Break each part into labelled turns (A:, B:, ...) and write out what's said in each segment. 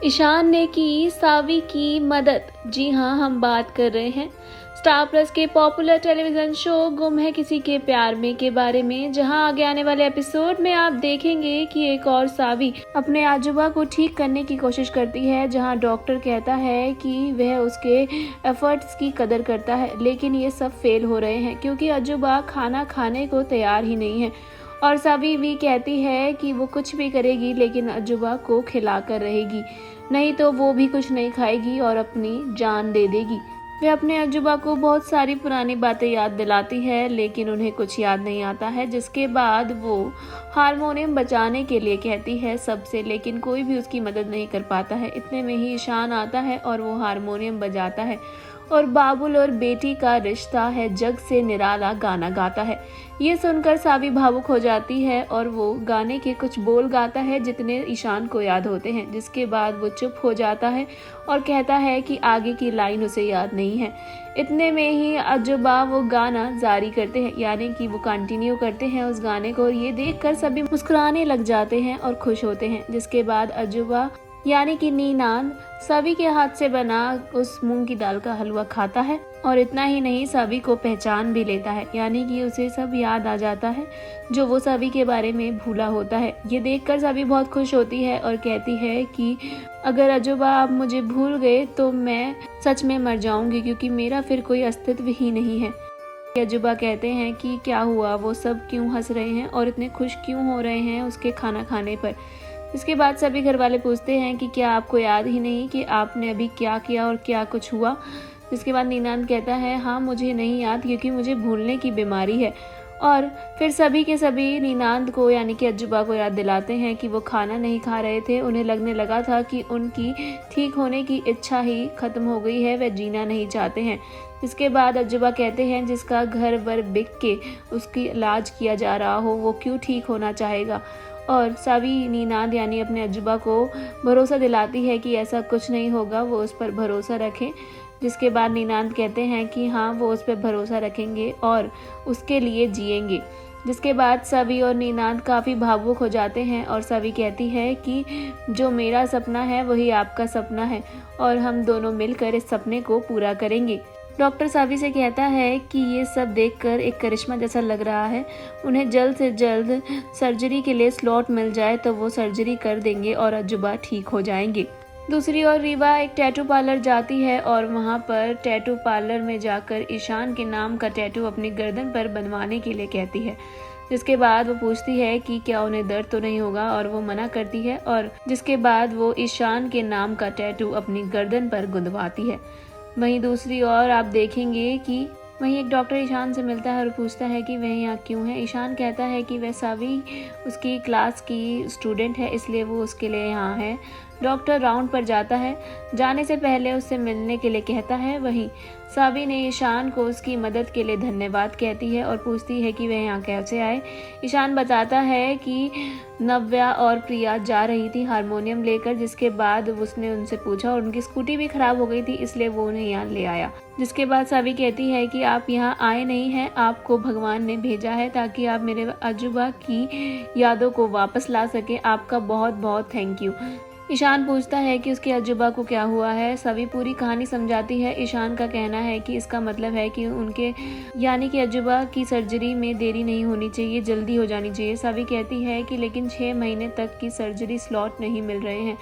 A: ईशान ने की सावी की मदद। जी हाँ, हम बात कर रहे हैं स्टार प्लस के पॉपुलर टेलीविजन शो गुम है किसी के प्यार में के बारे में, जहां आगे आने वाले एपिसोड में आप देखेंगे कि एक और सावी अपने आजुबा को ठीक करने की कोशिश करती है, जहां डॉक्टर कहता है कि वह उसके एफर्ट्स की कदर करता है, लेकिन ये सब फेल हो रहे हैं क्योंकि आजुबा खाना खाने को तैयार ही नहीं है। और सावी भी कहती है कि वो कुछ भी करेगी लेकिन अजूबा को खिला कर रहेगी, नहीं तो वो भी कुछ नहीं खाएगी और अपनी जान दे देगी। वे अपने अजूबा को बहुत सारी पुरानी बातें याद दिलाती है, लेकिन उन्हें कुछ याद नहीं आता है, जिसके बाद वो हारमोनियम बजाने के लिए कहती है सबसे, लेकिन कोई भी उसकी मदद नहीं कर पाता है। इतने में ही ईशान आता है और वो हारमोनियम बजाता है और बाबुल और बेटी का रिश्ता है जग से निराला गाना गाता है। ये सुनकर सावी भावुक हो जाती है और वो गाने के कुछ बोल गाता है जितने ईशान को याद होते हैं, जिसके बाद वो चुप हो जाता है और कहता है कि आगे की लाइन उसे याद नहीं है। इतने में ही अजूबा वो गाना जारी करते हैं, यानी कि वो कंटिन्यू करते हैं उस गाने को, और ये देखकर सभी मुस्कुराने लग जाते हैं और खुश होते हैं। जिसके बाद अजूबा यानी कि नीनाद सावी के हाथ से बना उस मूंग की दाल का हलवा खाता है, और इतना ही नहीं सावी को पहचान भी लेता है, यानी कि उसे सब याद आ जाता है जो वो सावी के बारे में भूला होता है। ये देखकर सावी बहुत खुश होती है और कहती है कि अगर अजूबा आप मुझे भूल गए तो मैं सच में मर जाऊंगी, क्योंकि मेरा फिर कोई अस्तित्व ही नहीं है। अजूबा कहते हैं कि क्या हुआ, वो सब क्यों हंस रहे हैं और इतने खुश क्यों हो रहे हैं उसके खाना खाने पर। इसके बाद सभी घर वाले पूछते हैं कि क्या आपको याद ही नहीं कि आपने अभी क्या किया और क्या कुछ हुआ। जिसके बाद नीनाद कहता है हाँ, मुझे नहीं याद क्योंकि मुझे भूलने की बीमारी है। और फिर सभी के सभी नीनाद को यानी कि अजूबा को याद दिलाते हैं कि वो खाना नहीं खा रहे थे। उन्हें लगने लगा था कि उनकी ठीक होने की इच्छा ही खत्म हो गई है, वह जीना नहीं चाहते हैं। इसके बाद अजूबा कहते हैं जिसका घर वर बिक के उसकी इलाज किया जा रहा हो वो क्यों ठीक होना चाहेगा। और सावी नीनाद यानी अपने अजूबा को भरोसा दिलाती है कि ऐसा कुछ नहीं होगा, वो उस पर भरोसा रखें। जिसके बाद नीनाद कहते हैं कि हाँ, वो उस पर भरोसा रखेंगे और उसके लिए जिएंगे। जिसके बाद सावी और नीनाद काफ़ी भावुक हो जाते हैं और सावी कहती है कि जो मेरा सपना है वही आपका सपना है और हम दोनों मिलकर इस सपने को पूरा करेंगे। डॉक्टर सावी से कहता है कि ये सब देखकर एक करिश्मा जैसा लग रहा है, उन्हें जल्द से जल्द सर्जरी के लिए स्लॉट मिल जाए तो वो सर्जरी कर देंगे और अजूबा ठीक हो जाएंगे। दूसरी ओर रीवा एक टैटू पार्लर जाती है और वहाँ पर टैटू पार्लर में जाकर ईशान के नाम का टैटू अपनी गर्दन पर बनवाने के लिए कहती है। जिसके बाद वो पूछती है कि क्या उन्हें दर्द तो नहीं होगा और वो मना करती है, और जिसके बाद वो ईशान के नाम का टैटू अपनी गर्दन पर गुंदवाती है। वहीं दूसरी ओर आप देखेंगे कि वहीं एक डॉक्टर ईशान से मिलता है और पूछता है कि वह यहाँ क्यों है। ईशान कहता है कि वह सावी उसकी क्लास की स्टूडेंट है, इसलिए वो उसके लिए यहाँ है। डॉक्टर राउंड पर जाता है, जाने से पहले उससे मिलने के लिए कहता है। वहीं सावी ने ईशान को उसकी मदद के लिए धन्यवाद कहती है और पूछती है कि वह यहाँ कैसे आए। ईशान बताता है कि नव्या और प्रिया जा रही थी हारमोनियम लेकर, जिसके बाद उसने उनसे पूछा और उनकी स्कूटी भी खराब हो गई थी, इसलिए वो उन्हें यहाँ ले आया। जिसके बाद सावी कहती है कि आप यहाँ आए नहीं हैं, आपको भगवान ने भेजा है ताकि आप मेरे अजूबा की यादों को वापस ला सके। आपका बहुत बहुत थैंक यू। ईशान पूछता है कि उसके अजूबा को क्या हुआ है। सभी पूरी कहानी समझाती है। ईशान का कहना है कि इसका मतलब है कि उनके यानी कि अजूबा की सर्जरी में देरी नहीं होनी चाहिए, जल्दी हो जानी चाहिए। सभी कहती है कि लेकिन 6 महीने तक की सर्जरी स्लॉट नहीं मिल रहे हैं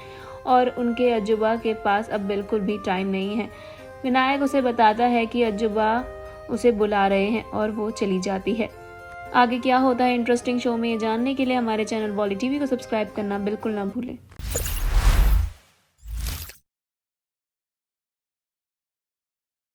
A: और उनके अजूबा के पास अब बिल्कुल भी टाइम नहीं है। विनायक उसे बताता है कि अजूबा उसे बुला रहे हैं और वो चली जाती है। आगे क्या होता है इंटरेस्टिंग शो में, ये जानने के लिए हमारे चैनल बॉली टीवी को सब्सक्राइब करना बिल्कुल ना भूलें।